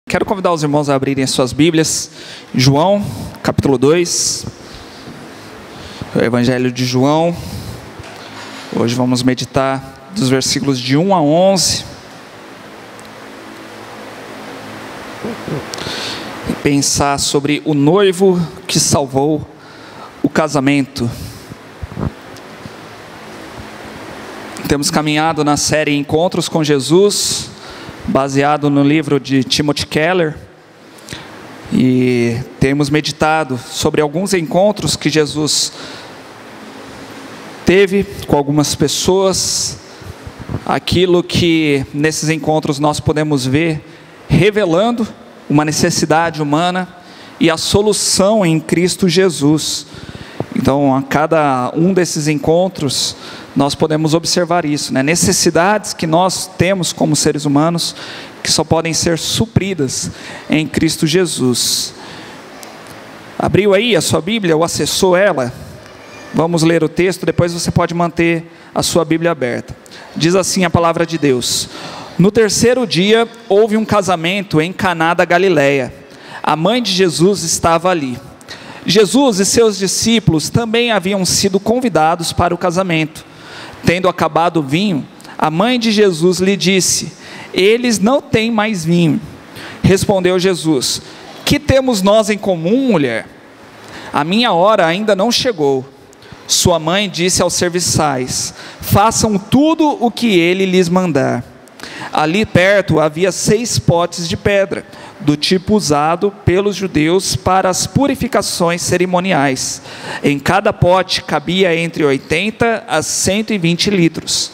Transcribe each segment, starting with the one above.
Quero convidar os irmãos a abrirem as suas Bíblias, João, capítulo 2, o Evangelho de João. Hoje vamos meditar dos versículos de 1 a 11. E pensar sobre o noivo que salvou o casamento. Temos caminhado na série Encontros com Jesus, baseado no livro de Timothy Keller, e temos meditado sobre alguns encontros que Jesus teve com algumas pessoas, aquilo que nesses encontros nós podemos ver revelando uma necessidade humana e a solução em Cristo Jesus. Então, a cada um desses encontros, nós podemos observar isso, né? Necessidades que nós temos como seres humanos, que só podem ser supridas em Cristo Jesus. Abriu aí a sua Bíblia ou acessou ela? Vamos ler o texto, depois você pode manter a sua Bíblia aberta. Diz assim a palavra de Deus: No terceiro dia, houve um casamento em Caná da Galileia. A mãe de Jesus estava ali. Jesus e seus discípulos também haviam sido convidados para o casamento. Tendo acabado o vinho, a mãe de Jesus lhe disse: Eles não têm mais vinho. Respondeu Jesus: Que temos nós em comum, mulher? A minha hora ainda não chegou. Sua mãe disse aos serviçais: Façam tudo o que ele lhes mandar. Ali perto havia 6 potes de pedra, do tipo usado pelos judeus para as purificações cerimoniais. Em cada pote cabia entre 80 a 120 litros.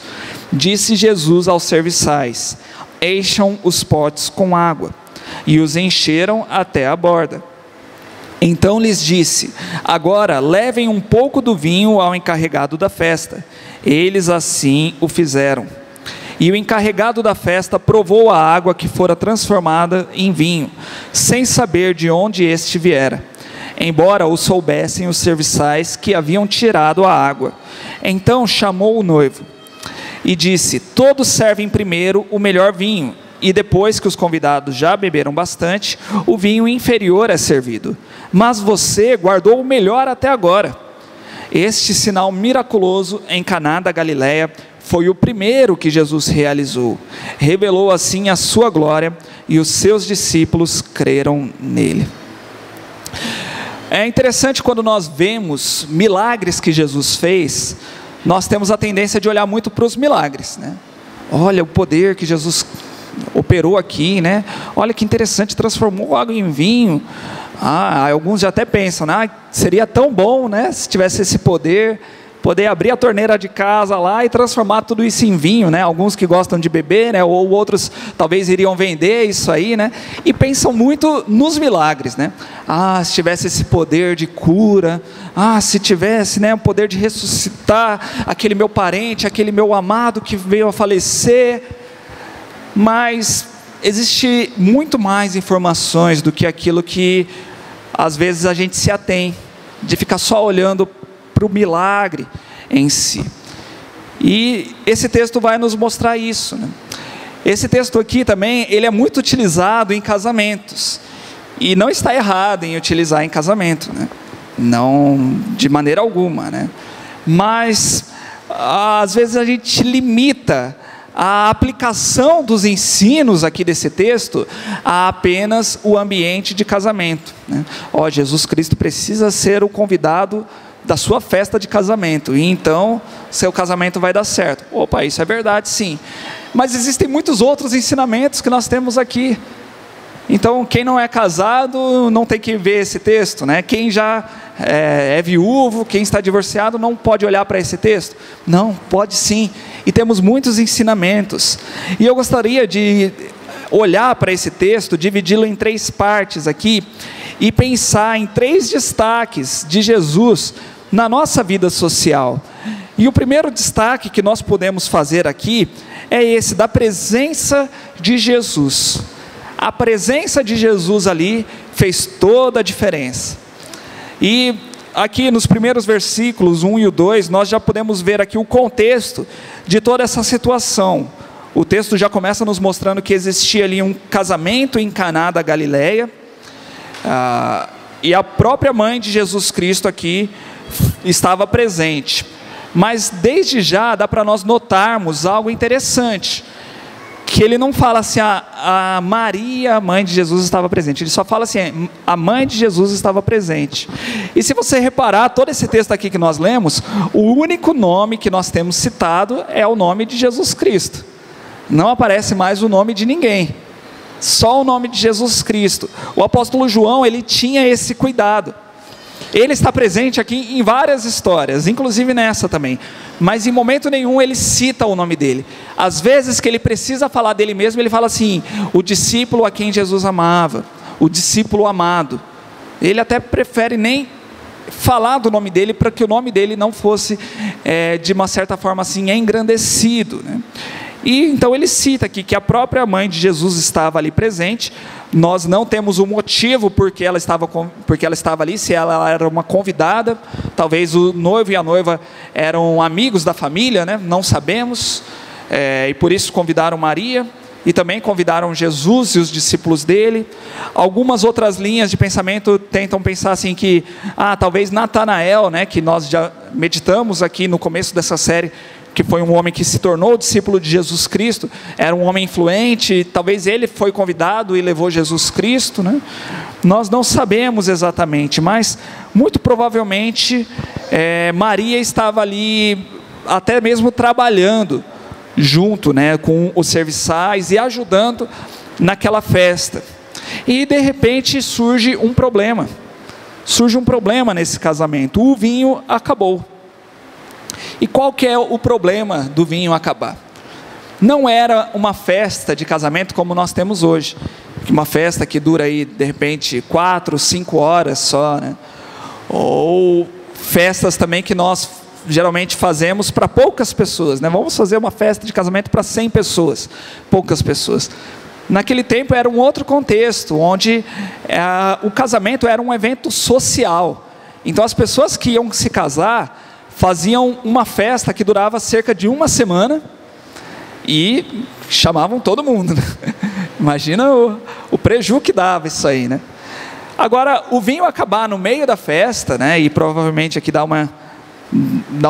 Disse Jesus aos serviçais: Encham os potes com água. E os encheram até a borda. Então lhes disse: Agora levem um pouco do vinho ao encarregado da festa. Eles assim o fizeram. E o encarregado da festa provou a água que fora transformada em vinho, sem saber de onde este viera, embora o soubessem os serviçais que haviam tirado a água. Então chamou o noivo e disse: Todos servem primeiro o melhor vinho, e depois que os convidados já beberam bastante, o vinho inferior é servido. Mas você guardou o melhor até agora. Este sinal miraculoso em Caná da Galileia foi o primeiro que Jesus realizou. Revelou assim a sua glória, e os seus discípulos creram nele. É interessante quando nós vemos milagres que Jesus fez, nós temos a tendência de olhar muito para os milagres, né? Olha o poder que Jesus operou aqui, né? Olha que interessante, transformou água em vinho. Alguns já até pensam, né? Seria tão bom, né, se tivesse esse poder abrir a torneira de casa lá e transformar tudo isso em vinho, né? Alguns que gostam de beber, né? Ou outros talvez iriam vender isso aí, né? E pensam muito nos milagres, né? Se tivesse esse poder de cura, se tivesse, né, o poder de ressuscitar aquele meu parente, aquele meu amado que veio a falecer. Mas existe muito mais informações do que aquilo que às vezes a gente se atém, de ficar só olhando para o milagre em si. E esse texto vai nos mostrar isso, né? Esse texto aqui também, ele é muito utilizado em casamentos, e não está errado em utilizar em casamento, né? Não, de maneira alguma, né? Mas às vezes a gente limita a aplicação dos ensinos aqui desse texto a apenas o ambiente de casamento, né? Jesus Cristo precisa ser o convidado da sua festa de casamento, e então seu casamento vai dar certo. Isso é verdade, sim, mas existem muitos outros ensinamentos que nós temos aqui. Então quem não é casado não tem que ver esse texto, né? Quem já é viúvo, quem está divorciado, não pode olhar para esse texto? Não, pode sim, e temos muitos ensinamentos. E eu gostaria de olhar para esse texto, dividi-lo em 3 partes aqui, e pensar em 3 destaques de Jesus na nossa vida social. E o primeiro destaque que nós podemos fazer aqui é esse, da presença de Jesus. A presença de Jesus ali fez toda a diferença. E aqui nos primeiros versículos 1 e 2, nós já podemos ver aqui o contexto de toda essa situação. O texto já começa nos mostrando que existia ali um casamento em Caná da Galileia, e a própria mãe de Jesus Cristo aqui estava presente. Mas desde já dá para nós notarmos algo interessante, que ele não fala assim, a Maria, a mãe de Jesus, estava presente. Ele só fala assim, a mãe de Jesus estava presente. E se você reparar, todo esse texto aqui que nós lemos, o único nome que nós temos citado é o nome de Jesus Cristo. Não aparece mais o nome de ninguém, só o nome de Jesus Cristo. O apóstolo João, ele tinha esse cuidado. Ele está presente aqui em várias histórias, inclusive nessa também, mas em momento nenhum ele cita o nome dele. Às vezes que ele precisa falar dele mesmo, ele fala assim, o discípulo a quem Jesus amava, o discípulo amado. Ele até prefere nem falar do nome dele, para que o nome dele não fosse de uma certa forma assim engrandecido, né? E então ele cita aqui que a própria mãe de Jesus estava ali presente. Nós não temos o motivo porque ela estava ali, se ela era uma convidada, talvez o noivo e a noiva eram amigos da família, né? Não sabemos, e por isso convidaram Maria, e também convidaram Jesus e os discípulos dele. Algumas outras linhas de pensamento tentam pensar assim que, talvez Natanael, né, que nós já meditamos aqui no começo dessa série, que foi um homem que se tornou discípulo de Jesus Cristo, era um homem influente, talvez ele foi convidado e levou Jesus Cristo, né? Nós não sabemos exatamente, mas muito provavelmente Maria estava ali até mesmo trabalhando junto, né, com os serviçais e ajudando naquela festa. E de repente surge um problema nesse casamento. O vinho acabou. E qual que é o problema do vinho acabar? Não era uma festa de casamento como nós temos hoje, uma festa que dura aí de repente 4, 5 horas só, né? Ou festas também que nós geralmente fazemos para poucas pessoas, né? Vamos fazer uma festa de casamento para 100 pessoas, poucas pessoas. Naquele tempo era um outro contexto, onde o casamento era um evento social. Então as pessoas que iam se casar faziam uma festa que durava cerca de uma semana e chamavam todo mundo, né? Imagina o preju que dava isso aí, né? Agora, o vinho acabar no meio da festa, né? E provavelmente aqui dá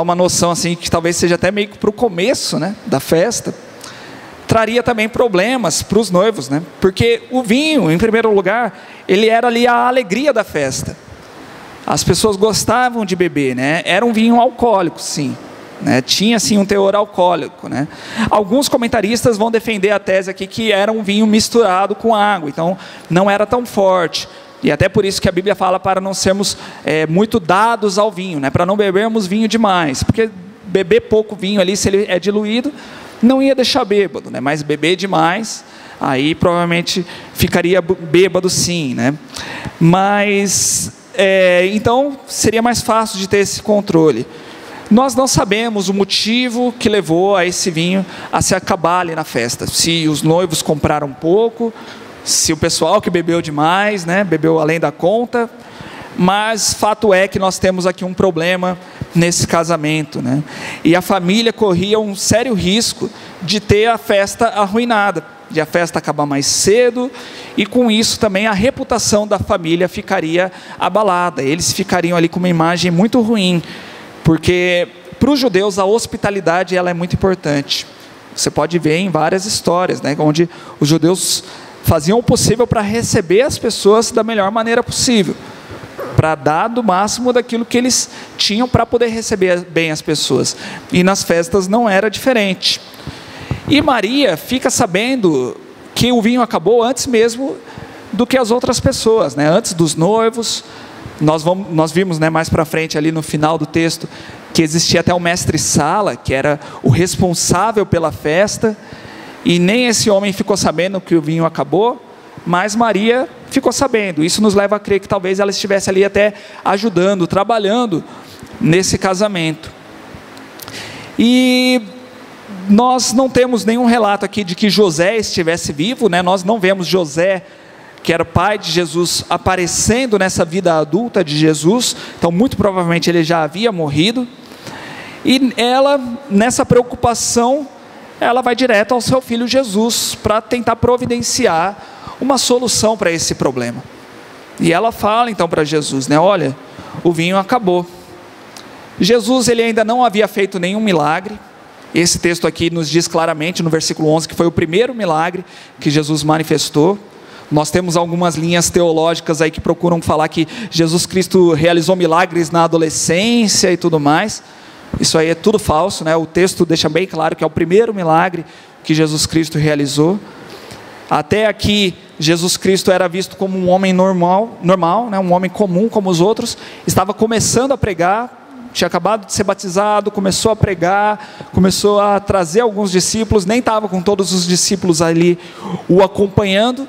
uma noção assim, que talvez seja até meio que para o começo, né, da festa, traria também problemas para os noivos, né? Porque o vinho, em primeiro lugar, ele era ali a alegria da festa. As pessoas gostavam de beber, né? Era um vinho alcoólico, sim, né? Tinha sim um teor alcoólico, né? Alguns comentaristas vão defender a tese aqui que era um vinho misturado com água, então não era tão forte. E até por isso que a Bíblia fala para não sermos muito dados ao vinho, né? Para não bebermos vinho demais, porque beber pouco vinho ali, se ele é diluído, não ia deixar bêbado, né? Mas beber demais, aí provavelmente ficaria bêbado sim, né? Mas então seria mais fácil de ter esse controle. Nós não sabemos o motivo que levou a esse vinho a se acabar ali na festa. Se os noivos compraram pouco, se o pessoal que bebeu demais, né, bebeu além da conta. Mas fato é que nós temos aqui um problema nesse casamento, né? E a família corria um sério risco de ter a festa arruinada, de a festa acabar mais cedo, e com isso também a reputação da família ficaria abalada. Eles ficariam ali com uma imagem muito ruim, porque para os judeus a hospitalidade ela é muito importante. Você pode ver em várias histórias, né, onde os judeus faziam o possível para receber as pessoas da melhor maneira possível, para dar do máximo daquilo que eles tinham para poder receber bem as pessoas. E nas festas não era diferente. E Maria fica sabendo que o vinho acabou antes mesmo do que as outras pessoas, né? Antes dos noivos. Nós vimos, né, mais para frente ali no final do texto, que existia até o mestre-sala, que era o responsável pela festa, e nem esse homem ficou sabendo que o vinho acabou, mas Maria ficou sabendo. Isso nos leva a crer que talvez ela estivesse ali até ajudando, trabalhando nesse casamento. E nós não temos nenhum relato aqui de que José estivesse vivo, né? Nós não vemos José, que era pai de Jesus, aparecendo nessa vida adulta de Jesus. Então muito provavelmente ele já havia morrido. E ela, nessa preocupação, ela vai direto ao seu filho Jesus para tentar providenciar uma solução para esse problema. E ela fala então para Jesus, né? Olha, o vinho acabou. Jesus, ele ainda não havia feito nenhum milagre. Esse texto aqui nos diz claramente no versículo 11 que foi o primeiro milagre que Jesus manifestou. Nós temos algumas linhas teológicas aí que procuram falar que Jesus Cristo realizou milagres na adolescência e tudo mais. Isso aí é tudo falso, né? O texto deixa bem claro que é o primeiro milagre que Jesus Cristo realizou. Até aqui, Jesus Cristo era visto como um homem normal, né? Um homem comum como os outros. Estava começando a pregar, tinha acabado de ser batizado, começou a pregar, começou a trazer alguns discípulos, nem estava com todos os discípulos ali o acompanhando,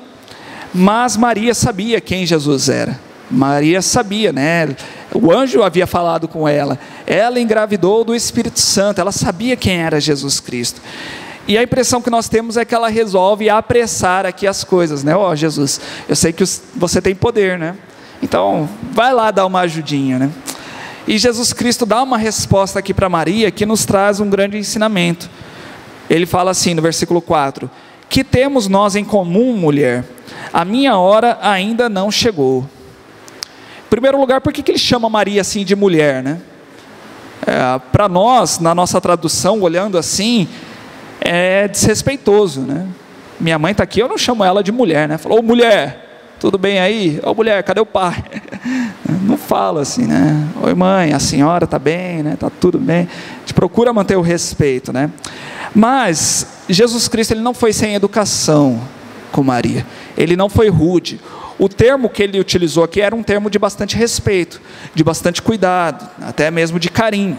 mas Maria sabia quem Jesus era. Maria sabia, né? O anjo havia falado com ela, ela engravidou do Espírito Santo, ela sabia quem era Jesus Cristo. E a impressão que nós temos é que ela resolve apressar aqui as coisas, né? Ó, Jesus, eu sei que você tem poder, né? Então, vai lá dar uma ajudinha, né? E Jesus Cristo dá uma resposta aqui para Maria que nos traz um grande ensinamento. Ele fala assim no versículo 4: que temos nós em comum, mulher? A minha hora ainda não chegou. Em primeiro lugar, por que ele chama Maria assim de mulher, né? Para nós, na nossa tradução, olhando assim, é desrespeitoso, né? Minha mãe está aqui, eu não chamo ela de mulher, né? Falou, ô mulher, tudo bem aí? Ô mulher, cadê o pai? Não fala assim, né? Oi mãe, a senhora está bem, né? Está tudo bem. A gente procura manter o respeito, né? Mas Jesus Cristo, ele não foi sem educação com Maria, ele não foi rude. O termo que ele utilizou aqui era um termo de bastante respeito, de bastante cuidado, até mesmo de carinho.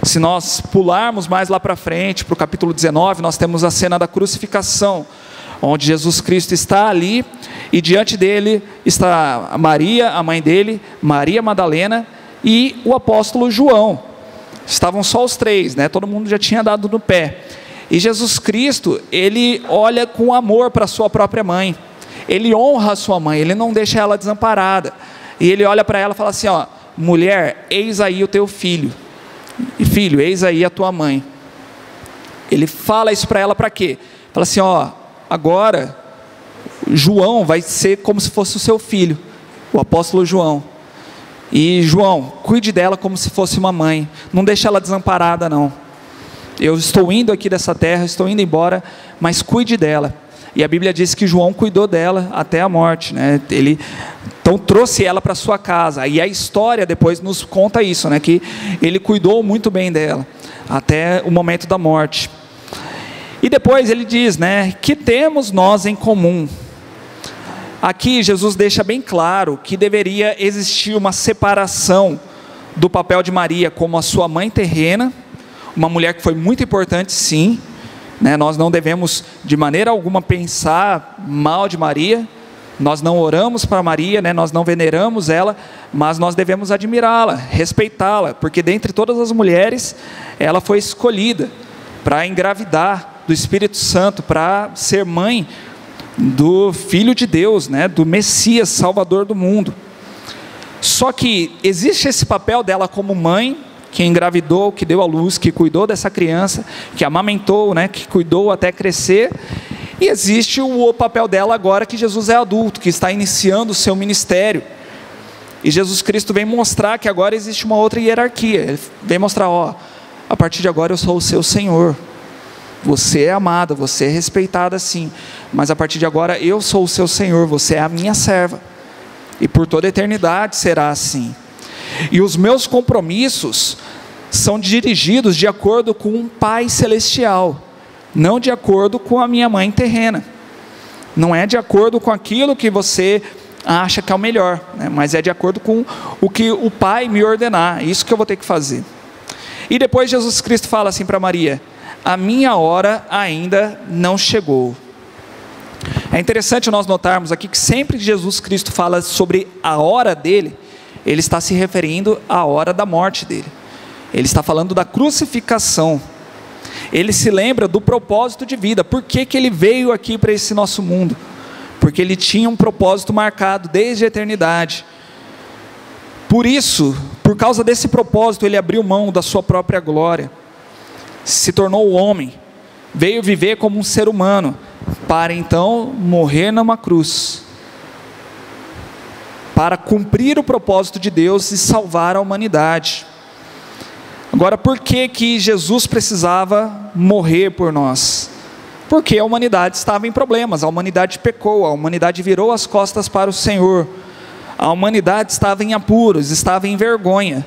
Se nós pularmos mais lá para frente, para o capítulo 19, nós temos a cena da crucificação, onde Jesus Cristo está ali, e diante dele está Maria, a mãe dele, Maria Madalena, e o apóstolo João. Estavam só os três, né? Todo mundo já tinha dado no pé. E Jesus Cristo, ele olha com amor para a sua própria mãe, ele honra a sua mãe, ele não deixa ela desamparada, e ele olha para ela e fala assim, ó, mulher, eis aí o teu filho, e filho, eis aí a tua mãe. Ele fala isso para ela para quê? Fala assim, ó, agora João vai ser como se fosse o seu filho, o apóstolo João, e João, cuide dela como se fosse uma mãe, não deixe ela desamparada não. Eu estou indo aqui dessa terra, estou indo embora, mas cuide dela. E a Bíblia diz que João cuidou dela até a morte, né? Ele então trouxe ela para sua casa. E a história depois nos conta isso, né? Que ele cuidou muito bem dela até o momento da morte. E depois ele diz, né? Que temos nós em comum? Aqui Jesus deixa bem claro que deveria existir uma separação do papel de Maria como a sua mãe terrena, uma mulher que foi muito importante, sim, né? Nós não devemos de maneira alguma pensar mal de Maria, nós não oramos para Maria, né? Nós não veneramos ela, mas nós devemos admirá-la, respeitá-la, porque dentre todas as mulheres, ela foi escolhida para engravidar do Espírito Santo, para ser mãe do Filho de Deus, né? Do Messias, Salvador do mundo. Só que existe esse papel dela como mãe, que engravidou, que deu à luz, que cuidou dessa criança, que amamentou, né, que cuidou até crescer, e existe o papel dela agora que Jesus é adulto, que está iniciando o seu ministério, e Jesus Cristo vem mostrar que agora existe uma outra hierarquia, ele vem mostrar, ó, a partir de agora eu sou o seu Senhor, você é amada, você é respeitada sim, mas a partir de agora eu sou o seu Senhor, você é a minha serva, e por toda a eternidade será assim. E os meus compromissos são dirigidos de acordo com um Pai celestial, não de acordo com a minha mãe terrena, não é de acordo com aquilo que você acha que é o melhor, né? Mas é de acordo com o que o Pai me ordenar, isso que eu vou ter que fazer. E depois Jesus Cristo fala assim para Maria, a minha hora ainda não chegou. É interessante nós notarmos aqui que sempre que Jesus Cristo fala sobre a hora dele, ele está se referindo à hora da morte dele. Ele está falando da crucificação. Ele se lembra do propósito de vida. Por que ele veio aqui para esse nosso mundo? Porque ele tinha um propósito marcado desde a eternidade. Por isso, por causa desse propósito, ele abriu mão da sua própria glória. Se tornou homem. veio viver como um ser humano, para então morrer numa cruz, para cumprir o propósito de Deus e salvar a humanidade. Agora, por que Jesus precisava morrer por nós? Porque a humanidade estava em problemas, a humanidade pecou, a humanidade virou as costas para o Senhor, a humanidade estava em apuros, estava em vergonha,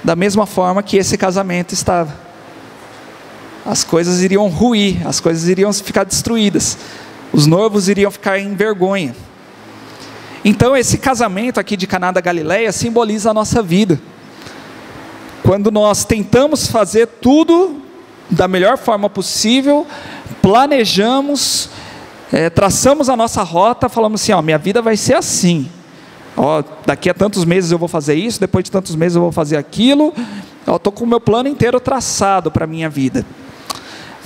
da mesma forma que esse casamento estava. As coisas iriam ruir, as coisas iriam ficar destruídas, os noivos iriam ficar em vergonha. Então esse casamento aqui de Caná da Galileia simboliza a nossa vida. Quando nós tentamos fazer tudo da melhor forma possível, planejamos, traçamos a nossa rota, falamos assim, minha vida vai ser assim, daqui a tantos meses eu vou fazer isso, depois de tantos meses eu vou fazer aquilo, eu estou com o meu plano inteiro traçado para a minha vida.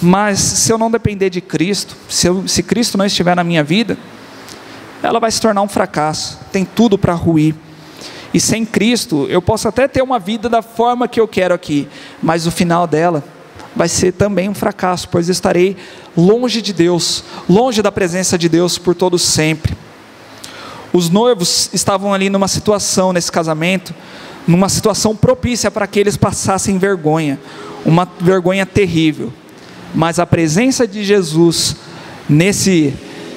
Mas se eu não depender de Cristo, se Cristo não estiver na minha vida, ela vai se tornar um fracasso, tem tudo para ruir. E sem Cristo, eu posso até ter uma vida da forma que eu quero aqui, mas o final dela vai ser também um fracasso, pois estarei longe de Deus, longe da presença de Deus por todo sempre. Os noivos estavam ali numa situação, nesse casamento, numa situação propícia para que eles passassem vergonha, uma vergonha terrível. Mas a presença de Jesus nesse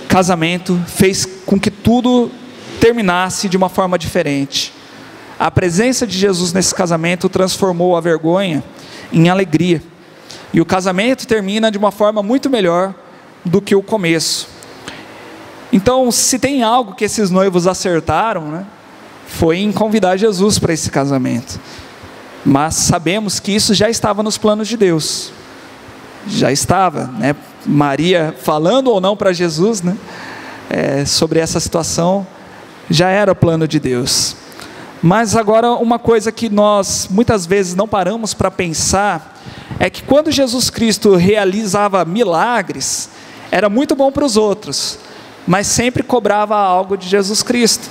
casamento fez com que tudo terminasse de uma forma diferente. A presença de Jesus nesse casamento transformou a vergonha em alegria. E o casamento termina de uma forma muito melhor do que o começo. Então, se tem algo que esses noivos acertaram, né, foi em convidar Jesus para esse casamento. Mas sabemos que isso já estava nos planos de Deus. Já estava, né? Maria falando ou não para Jesus, né, sobre essa situação, já era o plano de Deus. Mas agora uma coisa que nós muitas vezes não paramos para pensar, é que quando Jesus Cristo realizava milagres, era muito bom para os outros, mas sempre cobrava algo de Jesus Cristo.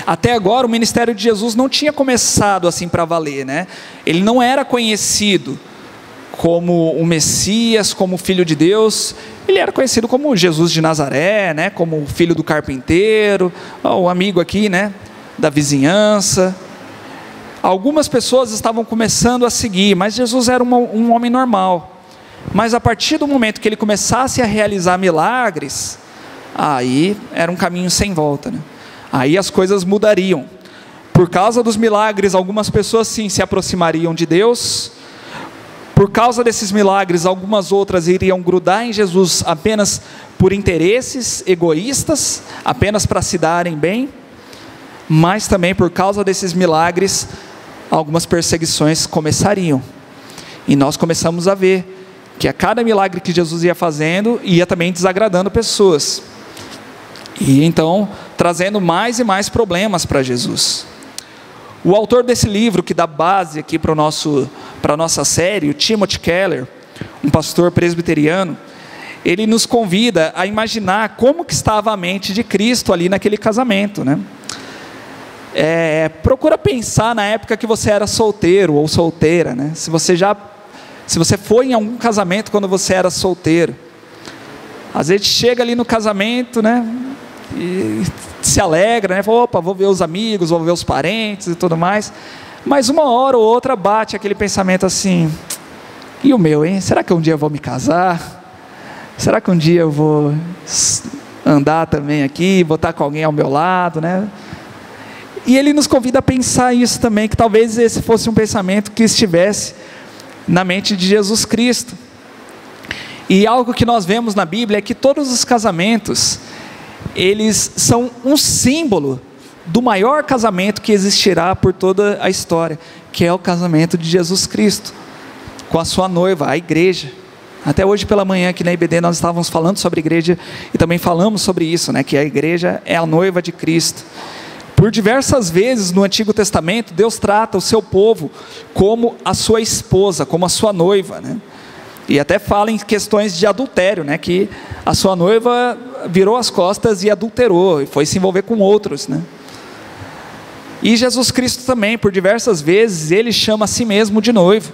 Até agora o ministério de Jesus não tinha começado assim para valer, né? Ele não era conhecido como o Messias, como o Filho de Deus. Ele era conhecido como Jesus de Nazaré, né? Como o filho do carpinteiro, o amigo aqui, né, da vizinhança. Algumas pessoas estavam começando a seguir, mas Jesus era um homem normal. Mas a partir do momento que ele começasse a realizar milagres, aí era um caminho sem volta, né? Aí as coisas mudariam. Por causa dos milagres, algumas pessoas sim se aproximariam de Deus. Por causa desses milagres, algumas outras iriam grudar em Jesus apenas por interesses egoístas, apenas para se darem bem. Mas também por causa desses milagres, algumas perseguições começariam. E nós começamos a ver que a cada milagre que Jesus ia fazendo, ia também desagradando pessoas. E então, trazendo mais e mais problemas para Jesus. O autor desse livro, que dá base aqui para a nossa série, o Timothy Keller, um pastor presbiteriano, ele nos convida a imaginar como que estava a mente de Cristo ali naquele casamento, né? Procura pensar na época que você era solteiro ou solteira, né? Se você foi em algum casamento quando você era solteiro, às vezes chega ali no casamento, né, e se alegra, né? Fala, opa, vou ver os amigos, vou ver os parentes e tudo mais. Mas uma hora ou outra bate aquele pensamento assim: e o meu, hein? Será que um dia eu vou me casar? Será que um dia eu vou andar também aqui, vou estar com alguém ao meu lado, né? E ele nos convida a pensar isso também, que talvez esse fosse um pensamento que estivesse na mente de Jesus Cristo. E algo que nós vemos na Bíblia é que todos os casamentos, eles são um símbolo do maior casamento que existirá por toda a história, que é o casamento de Jesus Cristo com a sua noiva, a igreja. Até hoje pela manhã aqui na IBD nós estávamos falando sobre a igreja e também falamos sobre isso, né, que a igreja é a noiva de Cristo. Por diversas vezes no Antigo Testamento, Deus trata o seu povo como a sua esposa, como a sua noiva, né? E até fala em questões de adultério, né? Que a sua noiva virou as costas e adulterou, e foi se envolver com outros, né? E Jesus Cristo também, por diversas vezes, ele chama a si mesmo de noivo.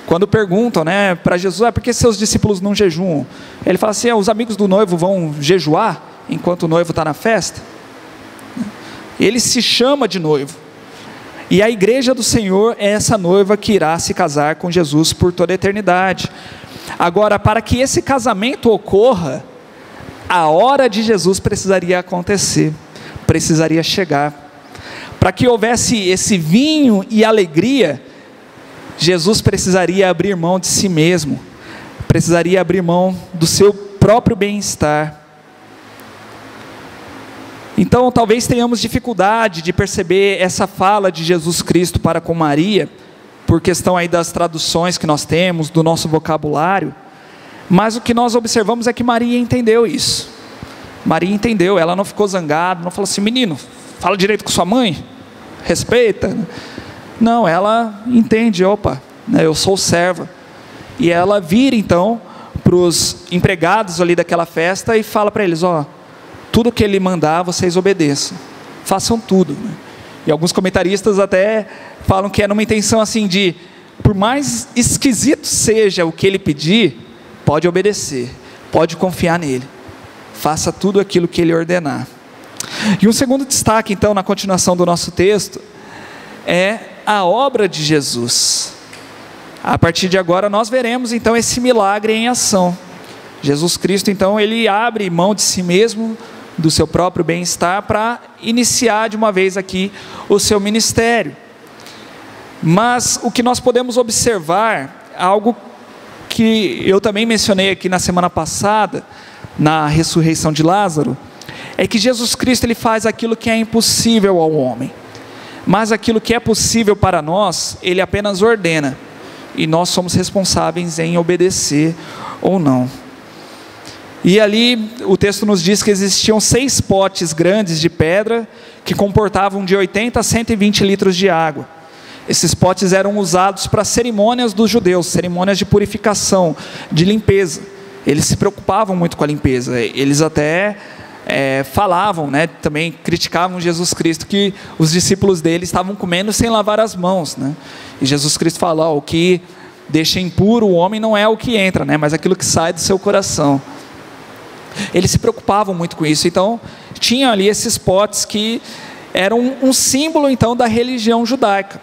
Quando perguntam, né, para Jesus, por que seus discípulos não jejuam? Ele fala assim, os amigos do noivo vão jejuar enquanto o noivo está na festa? Ele se chama de noivo. E a igreja do Senhor é essa noiva que irá se casar com Jesus por toda a eternidade. Agora, para que esse casamento ocorra, a hora de Jesus precisaria acontecer, precisaria chegar. Para que houvesse esse vinho e alegria, Jesus precisaria abrir mão de si mesmo, precisaria abrir mão do seu próprio bem-estar. Então talvez tenhamos dificuldade de perceber essa fala de Jesus Cristo para com Maria, por questão aí das traduções que nós temos, do nosso vocabulário, mas o que nós observamos é que Maria entendeu isso. Maria entendeu, ela não ficou zangada, não falou assim, menino, fala direito com sua mãe, respeita. Não, ela entende, opa, né, eu sou serva. E ela vira então para os empregados ali daquela festa e fala para eles, tudo que ele mandar, vocês obedeçam, façam tudo. E alguns comentaristas até falam que é numa intenção assim de, por mais esquisito seja o que ele pedir, pode obedecer, pode confiar nele, faça tudo aquilo que ele ordenar. E um segundo destaque então, na continuação do nosso texto, é a obra de Jesus. A partir de agora nós veremos então esse milagre em ação. Jesus Cristo então, ele abre mão de si mesmo, do seu próprio bem-estar, para iniciar de uma vez aqui o seu ministério. Mas o que nós podemos observar, algo que eu também mencionei aqui na semana passada, na ressurreição de Lázaro, é que Jesus Cristo ele faz aquilo que é impossível ao homem, mas aquilo que é possível para nós, ele apenas ordena, e nós somos responsáveis em obedecer ou não. E ali o texto nos diz que existiam 6 potes grandes de pedra, que comportavam de 80 a 120 litros de água. Esses potes eram usados para cerimônias dos judeus, cerimônias de purificação, de limpeza. Eles se preocupavam muito com a limpeza, eles até falavam, né, também criticavam Jesus Cristo, que os discípulos dele estavam comendo sem lavar as mãos, né? E Jesus Cristo fala, o que deixa impuro o homem não é o que entra, né, mas aquilo que sai do seu coração. Eles se preocupavam muito com isso, então tinha ali esses potes que eram um símbolo então da religião judaica.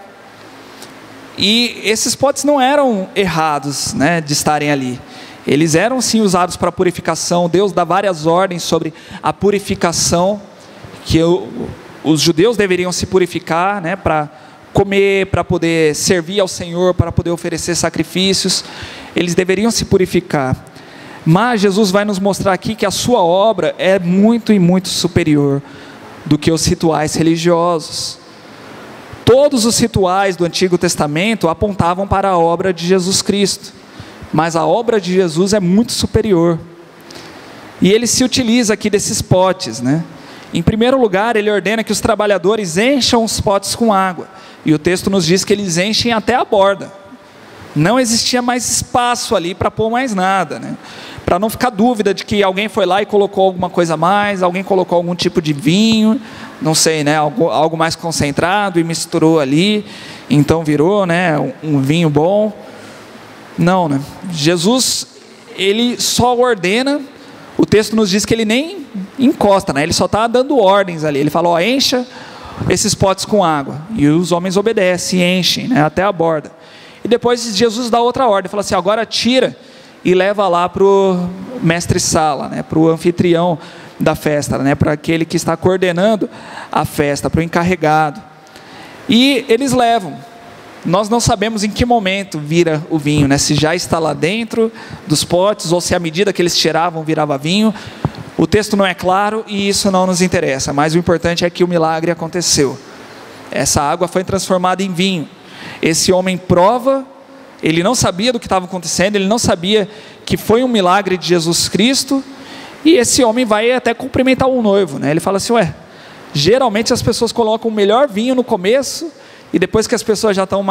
E esses potes não eram errados, né, de estarem ali. Eles eram sim usados para purificação. Deus dá várias ordens sobre a purificação, que os judeus deveriam se purificar, né, para comer, para poder servir ao Senhor, para poder oferecer sacrifícios. Eles deveriam se purificar. Mas Jesus vai nos mostrar aqui que a sua obra é muito e muito superior do que os rituais religiosos. Todos os rituais do Antigo Testamento apontavam para a obra de Jesus Cristo, mas a obra de Jesus é muito superior. E ele se utiliza aqui desses potes, né? Em primeiro lugar, ele ordena que os trabalhadores encham os potes com água, e o texto nos diz que eles enchem até a borda. Não existia mais espaço ali para pôr mais nada, né? Para não ficar dúvida de que alguém foi lá e colocou alguma coisa a mais, alguém colocou algum tipo de vinho, não sei, né, algo mais concentrado e misturou ali, então virou, né, um vinho bom. Não, né? Jesus, ele só ordena. O texto nos diz que ele nem encosta, né? Ele só está dando ordens ali. Ele fala, encha esses potes com água, e os homens obedecem e enchem, né, até a borda. E depois Jesus dá outra ordem, fala assim, agora tira e leva lá para o mestre-sala, né, para o anfitrião da festa, né, para aquele que está coordenando a festa, para o encarregado. E eles levam. Nós não sabemos em que momento vira o vinho, né, se já está lá dentro dos potes, ou se à medida que eles tiravam virava vinho. O texto não é claro e isso não nos interessa, mas o importante é que o milagre aconteceu. Essa água foi transformada em vinho. Esse homem prova, ele não sabia do que estava acontecendo, ele não sabia que foi um milagre de Jesus Cristo, e esse homem vai até cumprimentar o noivo, né? Ele fala assim, geralmente as pessoas colocam o melhor vinho no começo, e depois que as pessoas já estão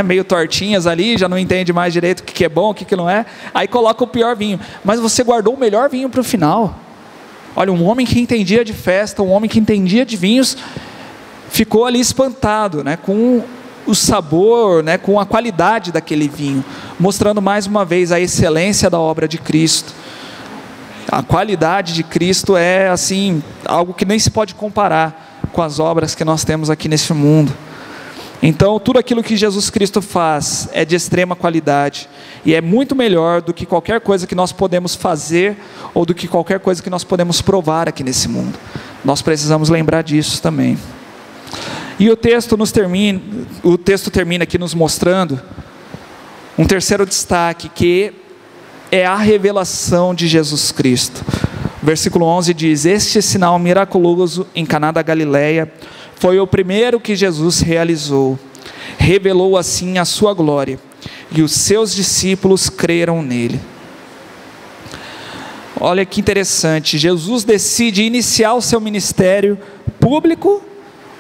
meio tortinhas ali, já não entendem mais direito o que é bom, o que não é, aí coloca o pior vinho, mas você guardou o melhor vinho para o final. Olha, um homem que entendia de festa, um homem que entendia de vinhos, ficou ali espantado, né, com o sabor, né, com a qualidade daquele vinho, mostrando mais uma vez a excelência da obra de Cristo. A qualidade de Cristo é assim, algo que nem se pode comparar com as obras que nós temos aqui neste mundo. Então, tudo aquilo que Jesus Cristo faz é de extrema qualidade, e é muito melhor do que qualquer coisa que nós podemos fazer, ou do que qualquer coisa que nós podemos provar aqui nesse mundo. Nós precisamos lembrar disso também. E o texto termina aqui nos mostrando um terceiro destaque, que é a revelação de Jesus Cristo. Versículo 11 diz: este sinal miraculoso em Caná da Galileia foi o primeiro que Jesus realizou. Revelou assim a sua glória, e os seus discípulos creram nele. Olha que interessante, Jesus decide iniciar o seu ministério público,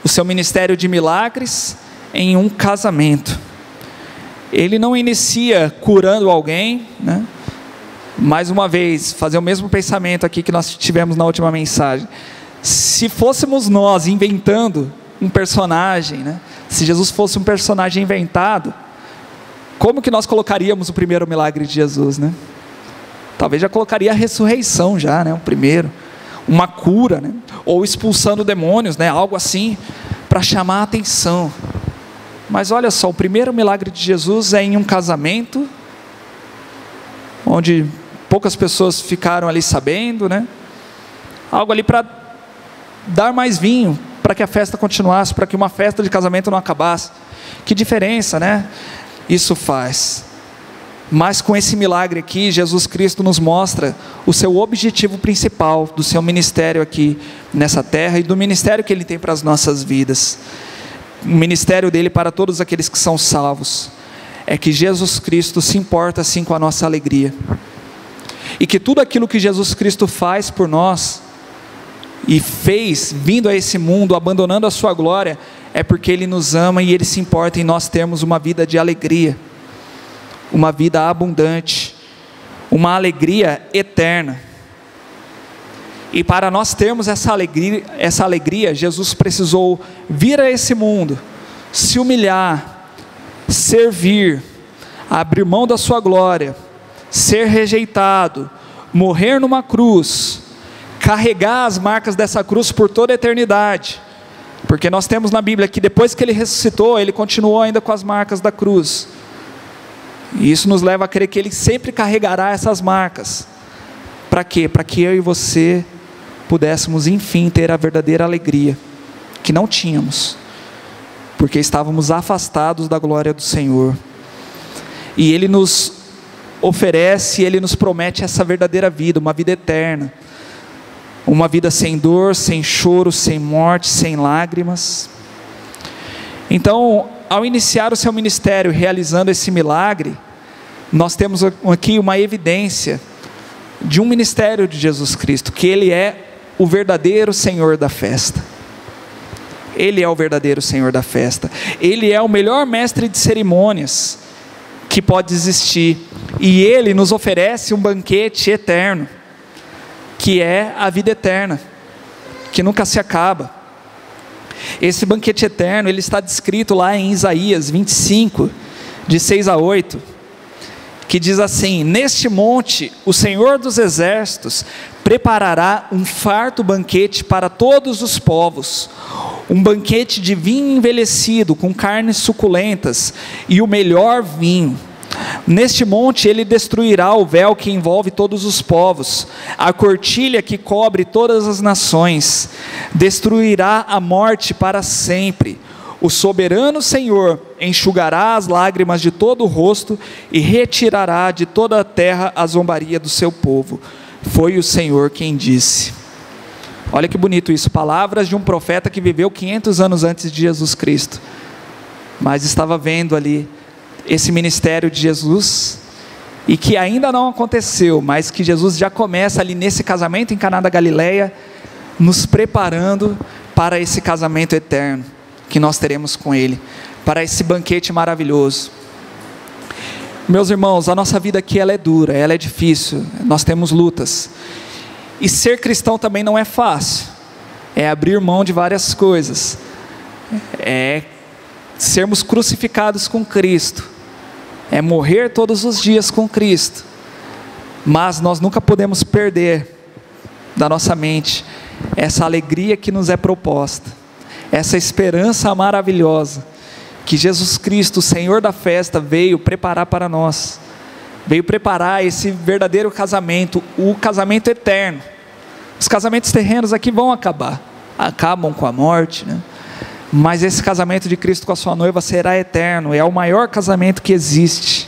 o seu ministério de milagres, em um casamento. Ele não inicia curando alguém, né? Mais uma vez, fazer o mesmo pensamento aqui que nós tivemos na última mensagem. Se fôssemos nós inventando um personagem, né? Se Jesus fosse um personagem inventado, como que nós colocaríamos o primeiro milagre de Jesus, né? Talvez já colocaria a ressurreição já, né? O primeiro, uma cura, né? Ou expulsando demônios, né? Algo assim, para chamar a atenção. Mas olha só, o primeiro milagre de Jesus é em um casamento, onde poucas pessoas ficaram ali sabendo, né? Algo ali para dar mais vinho, para que a festa continuasse, para que uma festa de casamento não acabasse. Que diferença, né? Isso faz. Mas com esse milagre aqui, Jesus Cristo nos mostra o seu objetivo principal do seu ministério aqui nessa terra, e do ministério que Ele tem para as nossas vidas. O ministério dele para todos aqueles que são salvos é que Jesus Cristo se importa assim com a nossa alegria, e que tudo aquilo que Jesus Cristo faz por nós, e fez vindo a esse mundo, abandonando a sua glória, é porque Ele nos ama e Ele se importa em nós termos uma vida de alegria, uma vida abundante, uma alegria eterna. E para nós termos essa alegria, Jesus precisou vir a esse mundo, se humilhar, servir, abrir mão da sua glória, ser rejeitado, morrer numa cruz, carregar as marcas dessa cruz por toda a eternidade, porque nós temos na Bíblia que depois que Ele ressuscitou, Ele continuou ainda com as marcas da cruz, e isso nos leva a crer que Ele sempre carregará essas marcas. Para quê? Para que eu e você pudéssemos enfim ter a verdadeira alegria, que não tínhamos, porque estávamos afastados da glória do Senhor. E Ele nos oferece, Ele nos promete essa verdadeira vida, uma vida eterna, uma vida sem dor, sem choro, sem morte, sem lágrimas. Então, ao iniciar o seu ministério realizando esse milagre, nós temos aqui uma evidência de um ministério de Jesus Cristo, que Ele é o verdadeiro Senhor da festa. Ele é o verdadeiro Senhor da festa. Ele é o melhor mestre de cerimônias que pode existir, e Ele nos oferece um banquete eterno, que é a vida eterna, que nunca se acaba. Esse banquete eterno, ele está descrito lá em Isaías 25, de 6 a 8, que diz assim: neste monte o Senhor dos exércitos preparará um farto banquete para todos os povos, um banquete de vinho envelhecido, com carnes suculentas e o melhor vinho. Neste monte Ele destruirá o véu que envolve todos os povos, a cortilha que cobre todas as nações, destruirá a morte para sempre. O soberano Senhor enxugará as lágrimas de todo o rosto e retirará de toda a terra a zombaria do seu povo. Foi o Senhor quem disse. Olha que bonito isso, palavras de um profeta que viveu 500 anos antes de Jesus Cristo, mas estava vendo ali esse ministério de Jesus, e que ainda não aconteceu, mas que Jesus já começa ali nesse casamento em Caná da Galileia, nos preparando para esse casamento eterno que nós teremos com Ele, para esse banquete maravilhoso. Meus irmãos, a nossa vida aqui ela é dura, ela é difícil, nós temos lutas, e ser cristão também não é fácil, é abrir mão de várias coisas, é sermos crucificados com Cristo, é morrer todos os dias com Cristo, mas nós nunca podemos perder da nossa mente essa alegria que nos é proposta, essa esperança maravilhosa, que Jesus Cristo, o Senhor da festa, veio preparar para nós, veio preparar esse verdadeiro casamento, o casamento eterno. Os casamentos terrenos aqui vão acabar, acabam com a morte, né? Mas esse casamento de Cristo com a sua noiva será eterno, é o maior casamento que existe.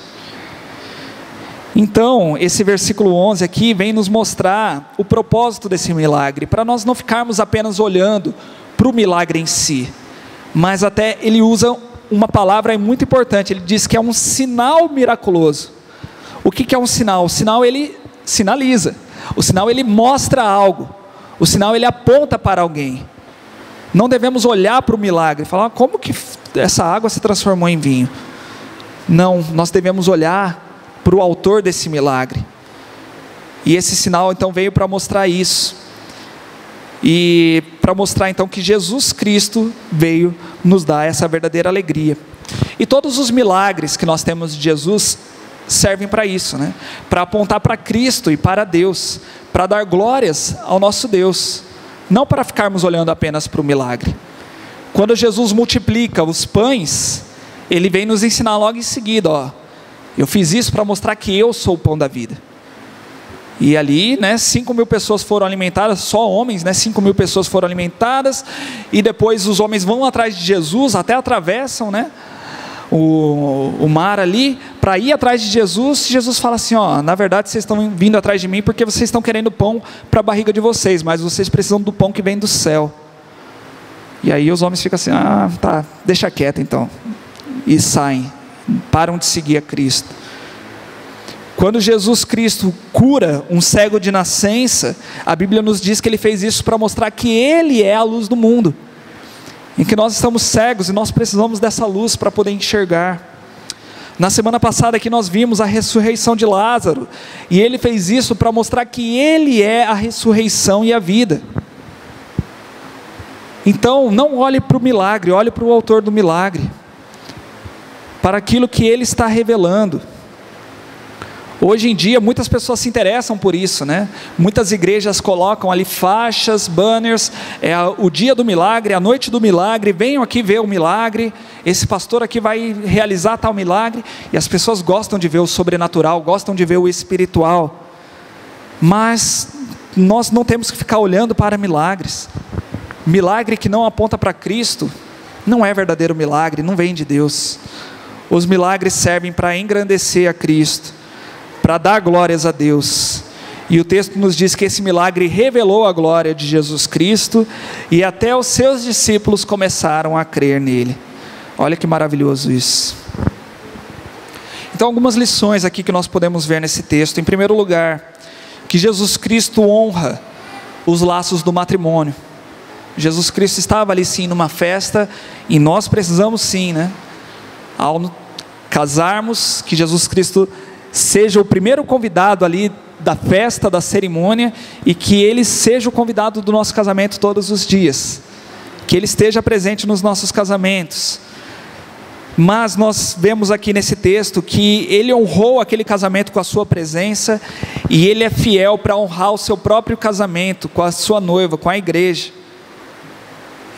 Então, esse versículo 11 aqui vem nos mostrar o propósito desse milagre, para nós não ficarmos apenas olhando para o milagre em si, mas até ele usa uma palavra muito importante, ele diz que é um sinal miraculoso. O que é um sinal? O sinal ele sinaliza, o sinal ele mostra algo, o sinal ele aponta para alguém. Não devemos olhar para o milagre e falar, como que essa água se transformou em vinho? Não, nós devemos olhar para o autor desse milagre, e esse sinal então veio para mostrar isso, e para mostrar então que Jesus Cristo veio nos dar essa verdadeira alegria. E todos os milagres que nós temos de Jesus servem para isso, né? Para apontar para Cristo e para Deus, para dar glórias ao nosso Deus, não para ficarmos olhando apenas para o milagre. Quando Jesus multiplica os pães, ele vem nos ensinar logo em seguida, ó, eu fiz isso para mostrar que eu sou o pão da vida. E ali, né, 5.000 pessoas foram alimentadas, só homens, né, 5.000 pessoas foram alimentadas, e depois os homens vão atrás de Jesus, até atravessam, né, o mar ali, para ir atrás de Jesus. Jesus fala assim, ó, na verdade vocês estão vindo atrás de mim, porque vocês estão querendo pão para a barriga de vocês, mas vocês precisam do pão que vem do céu. E aí os homens ficam assim, ah, tá, deixa quieto então, e saem, param de seguir a Cristo. Quando Jesus Cristo cura um cego de nascença, a Bíblia nos diz que ele fez isso para mostrar que ele é a luz do mundo, em que nós estamos cegos e nós precisamos dessa luz para poder enxergar. Na semana passada aqui nós vimos a ressurreição de Lázaro, e ele fez isso para mostrar que ele é a ressurreição e a vida. Então não olhe para o milagre, olhe para o autor do milagre, para aquilo que ele está revelando. Hoje em dia muitas pessoas se interessam por isso, né? Muitas igrejas colocam ali faixas, banners, o dia do milagre, a noite do milagre, venham aqui ver o milagre, esse pastor aqui vai realizar tal milagre, e as pessoas gostam de ver o sobrenatural, gostam de ver o espiritual, mas nós não temos que ficar olhando para milagres. Milagre que não aponta para Cristo não é verdadeiro milagre, não vem de Deus. Os milagres servem para engrandecer a Cristo, para dar glórias a Deus, e o texto nos diz que esse milagre revelou a glória de Jesus Cristo, e até os seus discípulos começaram a crer nele. Olha que maravilhoso isso. Então, algumas lições aqui que nós podemos ver nesse texto. Em primeiro lugar, que Jesus Cristo honra os laços do matrimônio. Jesus Cristo estava ali sim numa festa, e nós precisamos sim, né, ao casarmos, que Jesus Cristo seja o primeiro convidado ali da festa, da cerimônia, e que ele seja o convidado do nosso casamento todos os dias, que ele esteja presente nos nossos casamentos. Mas nós vemos aqui nesse texto que ele honrou aquele casamento com a sua presença, e ele é fiel para honrar o seu próprio casamento com a sua noiva, com a igreja.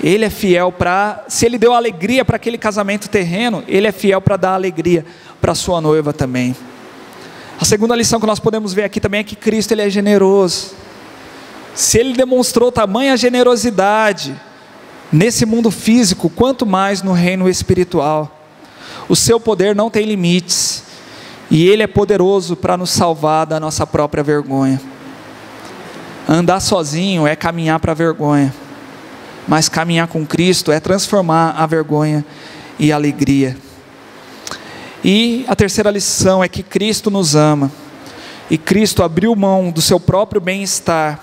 Ele é fiel para, se ele deu alegria para aquele casamento terreno, ele é fiel para dar alegria para a sua noiva também. A segunda lição que nós podemos ver aqui também é que Cristo ele é generoso. Se ele demonstrou tamanha generosidade nesse mundo físico, quanto mais no reino espiritual. O seu poder não tem limites, e ele é poderoso para nos salvar da nossa própria vergonha. Andar sozinho é caminhar para a vergonha, mas caminhar com Cristo é transformar a vergonha em alegria. E a terceira lição é que Cristo nos ama, e Cristo abriu mão do seu próprio bem-estar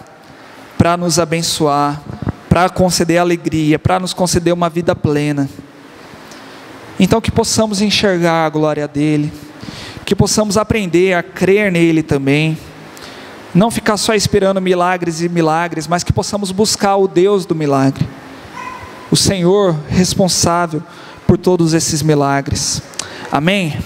para nos abençoar, para conceder alegria, para nos conceder uma vida plena. Então que possamos enxergar a glória dele, que possamos aprender a crer nele também, não ficar só esperando milagres e milagres, mas que possamos buscar o Deus do milagre, o Senhor responsável por por todos esses milagres. Amém?